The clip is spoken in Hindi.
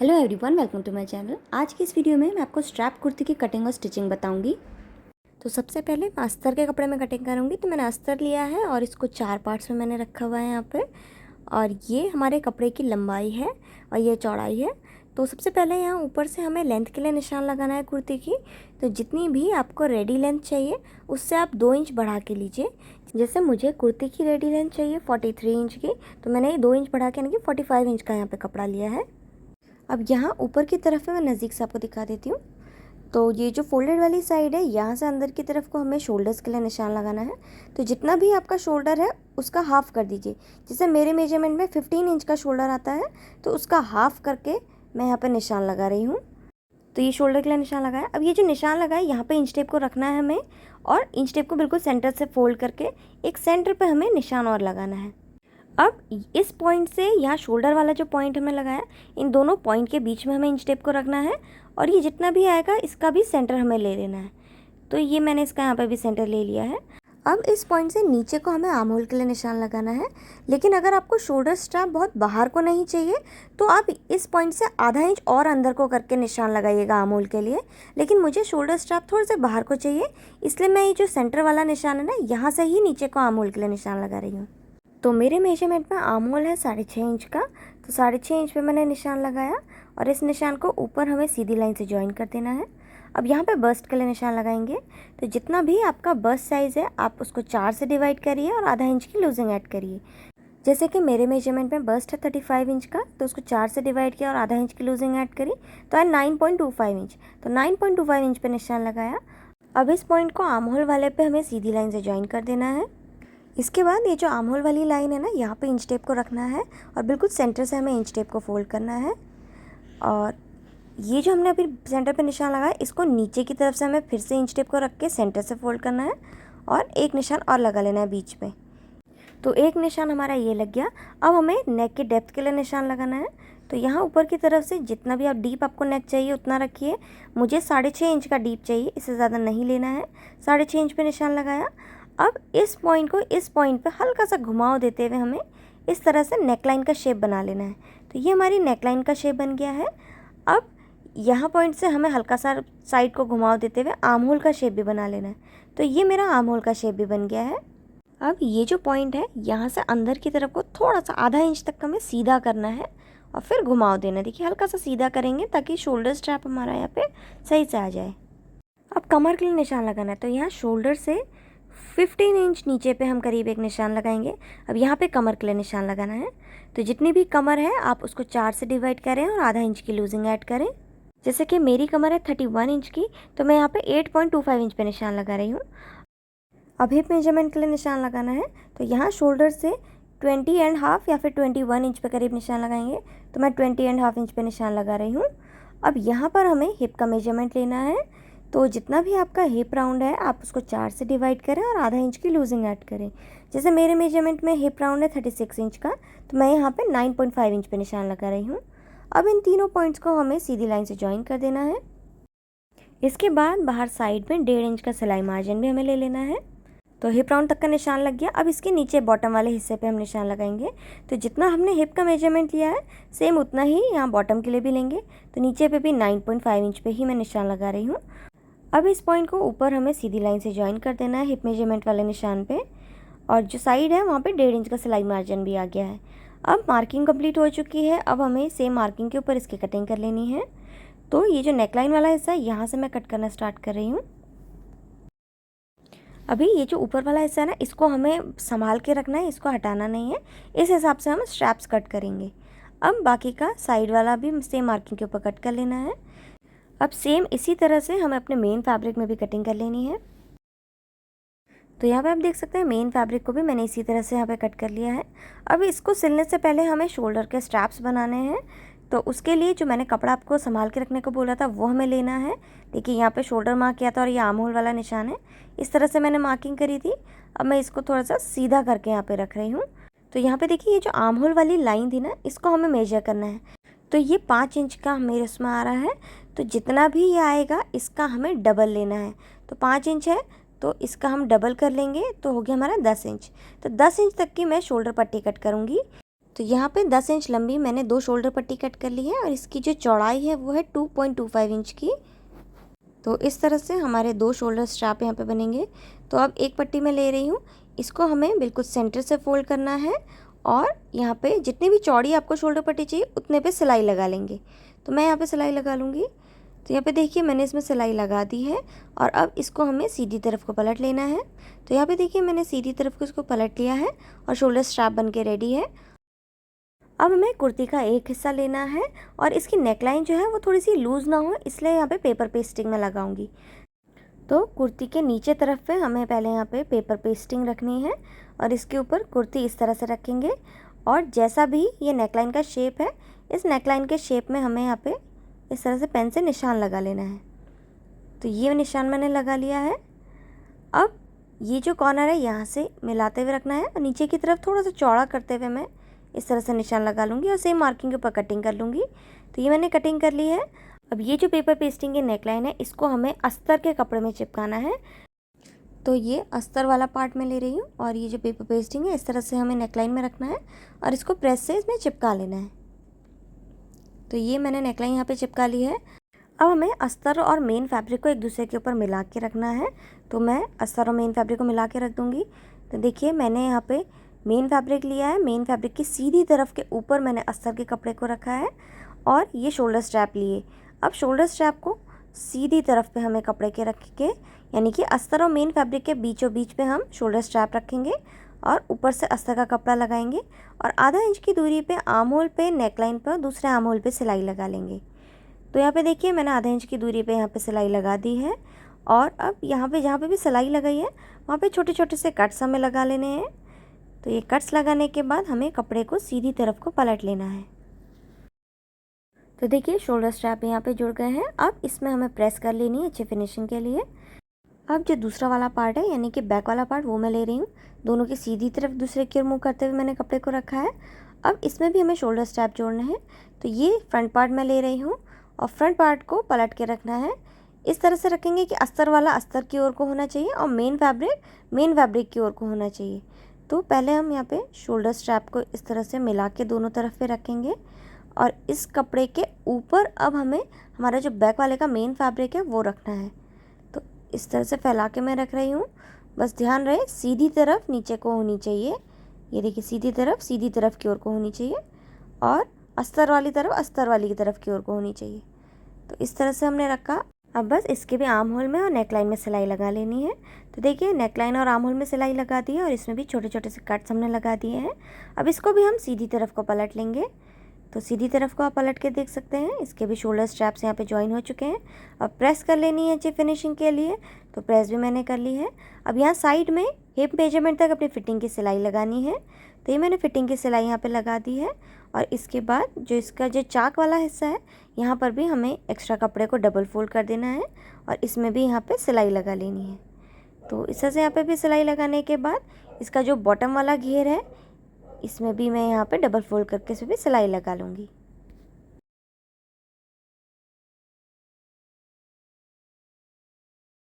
Hello everyone, welcome to my channel. आज की इस वीडियो में मैं आपको स्ट्रैप कुर्ती की कटिंग और स्टिचिंग बताऊंगी। तो सबसे पहले मैं अस्तर के कपड़े में कटिंग करूंगी। तो मैंने अस्तर लिया है और इसको 4 पार्ट्स में मैंने रखा हुआ है यहाँ पे। और ये हमारे कपड़े की लंबाई है और ये चौड़ाई है। तो सबसे पहले यहाँ ऊपर से हमें लेंथ के लिए निशान लगाना है कुर्ती की। तो जितनी भी आपको रेडी लेंथ चाहिए उससे आप 2 इंच बढ़ा के लीजिए। जैसे मुझे कुर्ती की रेडी लेंथ चाहिए 43 इंच की, तो मैंने 2 इंच बढ़ा के यानी कि 45 इंच का यहाँ पे कपड़ा लिया है। अब यहाँ ऊपर की तरफ है, मैं नज़दीक से आपको दिखा देती हूँ। तो ये जो फोल्डेड वाली साइड है, यहाँ से अंदर की तरफ को हमें शोल्डर्स के लिए निशान लगाना है। तो जितना भी आपका शोल्डर है उसका हाफ़ कर दीजिए। जैसे मेरे मेजरमेंट में 15 इंच का शोल्डर आता है, तो उसका हाफ़ करके मैं यहाँ पर निशान लगा रही हूँ। तो ये शोल्डर के लिए निशान लगाया। अब ये जो निशान लगा है यहाँ पे इंच टेप को रखना है हमें, और इंच टेप को बिल्कुल सेंटर से फोल्ड करके एक सेंटर पे हमें निशान और लगाना है। अब इस पॉइंट से यहाँ शोल्डर वाला जो पॉइंट हमने लगाया, इन दोनों पॉइंट के बीच में हमें इंच टेप को रखना है, और ये जितना भी आएगा इसका भी सेंटर हमें ले लेना है। तो ये मैंने इसका यहाँ पे भी सेंटर ले लिया है। अब इस पॉइंट से नीचे को हमें आर्म होल के लिए निशान लगाना है। लेकिन अगर आपको शोल्डर स्ट्रैप बहुत बाहर को नहीं चाहिए तो आप इस पॉइंट से आधा इंच और अंदर को करके निशान लगाइएगा आर्म होल के लिए। लेकिन मुझे शोल्डर स्ट्रैप थोड़े से बाहर को चाहिए, इसलिए मैं ये जो सेंटर वाला निशान है ना, यहाँ से ही नीचे को आर्म होल के लिए निशान लगा रही हूँ। तो मेरे मेजरमेंट में आर्म होल है 6.5 इंच का। तो 6.5 इंच पे मैंने निशान लगाया, और इस निशान को ऊपर हमें सीधी लाइन से ज्वाइन कर देना है। अब यहाँ पे बस्ट के लिए निशान लगाएंगे। तो जितना भी आपका बस्ट साइज़ है आप उसको 4 से डिवाइड करिए और आधा इंच की लूजिंग ऐड करिए। जैसे कि मेरे मेजरमेंट में बस्ट है 35 इंच का, तो उसको 4 से डिवाइड किया और आधा इंच की लूजिंग ऐड करी, तो है 9.25 इंच। तो 9.25 इंच पे निशान लगाया। अब इस पॉइंट को आर्म होल वाले पे हमें सीधी लाइन से ज्वाइन कर देना है। इसके बाद ये जो आर्म होल वाली लाइन है ना, यहाँ पे इंच टेप को रखना है और बिल्कुल सेंटर से हमें इंच टेप को फोल्ड करना है। और ये जो हमने अभी सेंटर पे निशान लगाया, इसको नीचे की तरफ से हमें फिर से इंच टेप को रख के सेंटर से फोल्ड करना है, और एक निशान और लगा लेना है बीच में। तो एक निशान हमारा ये लग गया। अब हमें नेक के डेप्थ के लिए निशान लगाना है। तो यहाँ ऊपर की तरफ से जितना भी आप डीप आपको नेक चाहिए उतना रखिए। मुझे 6.5 इंच का डीप चाहिए, इससे ज़्यादा नहीं लेना है। 6.5 इंच पे निशान लगाया। अब इस पॉइंट को इस पॉइंट पे हल्का सा घुमाव देते हुए हमें इस तरह से नेकलाइन का शेप बना लेना है। तो ये हमारी नेकलाइन का शेप बन गया है। अब यहाँ पॉइंट से हमें हल्का सा साइड को घुमाव देते हुए आर्म होल का शेप भी बना लेना है। तो ये मेरा आर्म होल का शेप भी बन गया है। अब ये जो पॉइंट है, यहाँ से अंदर की तरफ को थोड़ा सा आधा इंच तक हमें सीधा करना है और फिर घुमाव देना है। देखिए हल्का सा सीधा करेंगे ताकि शोल्डर स्ट्रैप हमारा यहाँ पे सही से आ जाए। अब कमर के लिए निशान लगाना है। तो यहाँ शोल्डर से 15 इंच नीचे पे हम करीब एक निशान लगाएंगे। अब यहाँ पे कमर के लिए निशान लगाना है। तो जितनी भी कमर है आप उसको 4 से डिवाइड करें और आधा इंच की लूजिंग ऐड करें। जैसे कि मेरी कमर है 31 इंच की, तो मैं यहाँ पे 8.25 इंच पे निशान लगा रही हूँ। अब हिप मेजरमेंट के लिए निशान लगाना है। तो यहाँ शोल्डर से 20.5 या फिर 21 इंच पे करीब निशान लगाएंगे। तो मैं 20.5 इंच पे निशान लगा रही हूँ। अब यहाँ पर हमें हिप का मेजरमेंट लेना है। तो जितना भी आपका हिप राउंड है आप उसको 4 से डिवाइड करें और आधा इंच की लूजिंग ऐड करें। जैसे मेरे मेजरमेंट में हिप राउंड है 36 इंच का, तो मैं यहाँ पे 9.5 इंच पे निशान लगा रही हूँ। अब इन तीनों पॉइंट्स को हमें सीधी लाइन से ज्वाइन कर देना है। इसके बाद बाहर साइड में 1.5 इंच का सिलाई मार्जिन भी हमें ले लेना है। तो हिप राउंड तक का निशान लग गया। अब इसके नीचे बॉटम वाले हिस्से पे हम निशान लगाएंगे। तो जितना हमने हिप का मेजरमेंट लिया है सेम उतना ही यहाँ बॉटम के लिए भी लेंगे। तो नीचे पे भी 9.5 इंच पे ही मैं निशान लगा रही हूँ। अब इस पॉइंट को ऊपर हमें सीधी लाइन से ज्वाइन कर देना है हिप मेजरमेंट वाले निशान पे, और जो साइड है वहाँ पे 1.5 इंच का सिलाई मार्जिन भी आ गया है। अब मार्किंग कंप्लीट हो चुकी है। अब हमें सेम मार्किंग के ऊपर इसकी कटिंग कर लेनी है। तो ये जो नेकलाइन वाला हिस्सा है यहाँ से मैं कट करना स्टार्ट कर रही हूँ। अभी ये जो ऊपर वाला हिस्सा है ना, इसको हमें संभाल के रखना है, इसको हटाना नहीं है। इस हिसाब से हम स्ट्रैप्स कट करेंगे। अब बाकी का साइड वाला भी सेम मार्किंग के ऊपर कट कर लेना है। अब सेम इसी तरह से हमें अपने मेन फैब्रिक में भी कटिंग कर लेनी है। तो यहाँ पे आप देख सकते हैं मेन फैब्रिक को भी मैंने इसी तरह से यहाँ पे कट कर लिया है। अब इसको सिलने से पहले हमें शोल्डर के स्ट्रैप्स बनाने हैं। तो उसके लिए जो मैंने कपड़ा आपको संभाल के रखने को बोला था वो हमें लेना है। देखिए यहाँ पे शोल्डर मार्क किया था और ये आर्म होल वाला निशान है। इस तरह से मैंने मार्किंग करी थी। अब मैं इसको थोड़ा सा सीधा करके यहाँ पे रख रही हूँ। तो यहाँ पे देखिए ये जो आर्म होल वाली लाइन थी ना, इसको हमें मेजर करना है। तो ये 5 इंच का मेरे उसमें आ रहा है। तो जितना भी ये आएगा इसका हमें डबल लेना है। तो 5 इंच है तो इसका हम डबल कर लेंगे, तो हो गया हमारा 10 इंच। तो 10 इंच तक की मैं शोल्डर पट्टी कट करूँगी। तो यहाँ पे 10 इंच लंबी मैंने 2 शोल्डर पट्टी कट कर ली है और इसकी जो चौड़ाई है वो है 2.25 इंच की। तो इस तरह से हमारे 2 शोल्डर स्ट्रैप यहाँ पे बनेंगे। तो अब एक पट्टी मैं ले रही हूँ, इसको हमें बिल्कुल सेंटर से फोल्ड करना है और यहाँ पे जितनी भी चौड़ी आपको शोल्डर पट्टी चाहिए उतने पे सिलाई लगा लेंगे। तो मैं यहाँ पे सिलाई लगा लूँगी। तो यहाँ पे देखिए मैंने इसमें सिलाई लगा दी है और अब इसको हमें सीधी तरफ को पलट लेना है। तो यहाँ पे देखिए मैंने सीधी तरफ को इसको पलट लिया है और शोल्डर स्ट्रैप बन के रेडी है। अब हमें कुर्ती का एक हिस्सा लेना है और इसकी नेकलाइन जो है वो थोड़ी सी लूज़ ना हो, इसलिए यहाँ पे पेपर पेस्टिंग में लगाऊंगी। तो कुर्ती के नीचे तरफ पे हमें पहले यहाँ पे पेपर पेस्टिंग रखनी है और इसके ऊपर कुर्ती इस तरह से रखेंगे और जैसा भी ये नेकलाइन का शेप है, इस नेकलाइन के शेप में हमें यहाँ पे इस तरह से पेन से निशान लगा लेना है। तो ये निशान मैंने लगा लिया है। अब ये जो कॉर्नर है यहाँ से मिलाते हुए रखना है और नीचे की तरफ थोड़ा सा चौड़ा करते हुए मैं इस तरह से निशान लगा लूँगी और सेम मार्किंग के ऊपर कटिंग कर लूँगी। तो ये मैंने कटिंग कर ली है। अब ये जो पेपर पेस्टिंग की नेकलाइन है इसको हमें अस्तर के कपड़े में चिपकाना है। तो ये अस्तर वाला पार्ट मैं ले रही हूँ और ये जो पेपर पेस्टिंग है इस तरह से हमें नेकलाइन में रखना है और इसको प्रेस से इसमें चिपका लेना है। तो ये मैंने नेकलाइन यहाँ पे चिपका ली है। अब हमें अस्तर और मेन फैब्रिक को एक दूसरे के ऊपर मिला के रखना है। तो मैं अस्तर और मेन फैब्रिक को मिला के रख दूँगी। तो देखिए मैंने यहाँ पे मेन फैब्रिक लिया है, मेन फैब्रिक की सीधी तरफ के ऊपर मैंने अस्तर के कपड़े को रखा है और ये शोल्डर स्ट्रैप लिए। अब शोल्डर स्ट्रैप को सीधी तरफ पे हमें कपड़े के रख के, यानी कि अस्तर और मेन फैब्रिक के बीचों बीच पे हम शोल्डर स्ट्रैप रखेंगे और ऊपर से अस्तर का कपड़ा लगाएंगे और आधा इंच की दूरी पे आर्म होल पे, नेकलाइन पर, दूसरे आर्म होल पे सिलाई लगा लेंगे। तो यहाँ पे देखिए मैंने आधा इंच की दूरी पे यहाँ पे सिलाई लगा दी है और अब यहाँ पे जहाँ पे भी सिलाई लगाई है वहाँ पे छोटे छोटे से कट्स हमें लगा लेने हैं। तो ये कट्स लगाने के बाद हमें कपड़े को सीधी तरफ को पलट लेना है। तो देखिए शोल्डर स्ट्रैप यहाँ पे जुड़ गए हैं। अब इसमें हमें प्रेस कर लेनी है अच्छी फिनिशिंग के लिए। अब जो दूसरा वाला पार्ट है यानी कि बैक वाला पार्ट वो मैं ले रही हूँ। दोनों की सीधी तरफ दूसरे की ओर मुँह करते हुए मैंने कपड़े को रखा है। अब इसमें भी हमें शोल्डर स्ट्रैप जोड़ना है। तो ये फ्रंट पार्ट मैं ले रही हूँ और फ्रंट पार्ट को पलट के रखना है। इस तरह से रखेंगे कि अस्तर वाला अस्तर की ओर को होना चाहिए और मेन फैब्रिक की ओर को होना चाहिए। तो पहले हम यहाँ पे शोल्डर स्ट्रैप को इस तरह से मिला के दोनों तरफ पे रखेंगे और इस कपड़े के ऊपर अब हमें हमारा जो बैक वाले का मेन फैब्रिक है वो रखना है। तो इस तरह से फैला के मैं रख रही हूँ। बस ध्यान रहे सीधी तरफ नीचे को होनी चाहिए। ये देखिए सीधी तरफ की ओर को होनी चाहिए और अस्तर वाली की तरफ की ओर को होनी चाहिए। तो इस तरह से हमने रखा। अब बस इसके भी आर्म होल में और नेकलाइन में सिलाई लगा लेनी है। तो देखिए नेकलाइन और आर्म होल में सिलाई लगा दी है और इसमें भी छोटे छोटे से कट्स हमने लगा दिए हैं। अब इसको भी हम सीधी तरफ को पलट लेंगे। तो सीधी तरफ को आप पलट के देख सकते हैं, इसके भी शोल्डर स्ट्रैप्स यहाँ पे ज्वाइन हो चुके हैं। अब प्रेस कर लेनी है अच्छी फिनिशिंग के लिए। तो प्रेस भी मैंने कर ली है। अब यहाँ साइड में हिप मेजरमेंट तक अपनी फिटिंग की सिलाई लगानी है। तो ये मैंने फिटिंग की सिलाई यहाँ पे लगा दी है और इसके बाद जो इसका जो चाक वाला हिस्सा है यहाँ पर भी हमें एक्स्ट्रा कपड़े को डबल फोल्ड कर देना है और इसमें भी यहाँ पे सिलाई लगा लेनी है। तो इस तरह से यहाँ पे भी सिलाई लगाने के बाद इसका जो बॉटम वाला घेर है इसमें भी मैं यहाँ पे डबल फोल्ड करके इसमें भी सिलाई लगा लूँगी।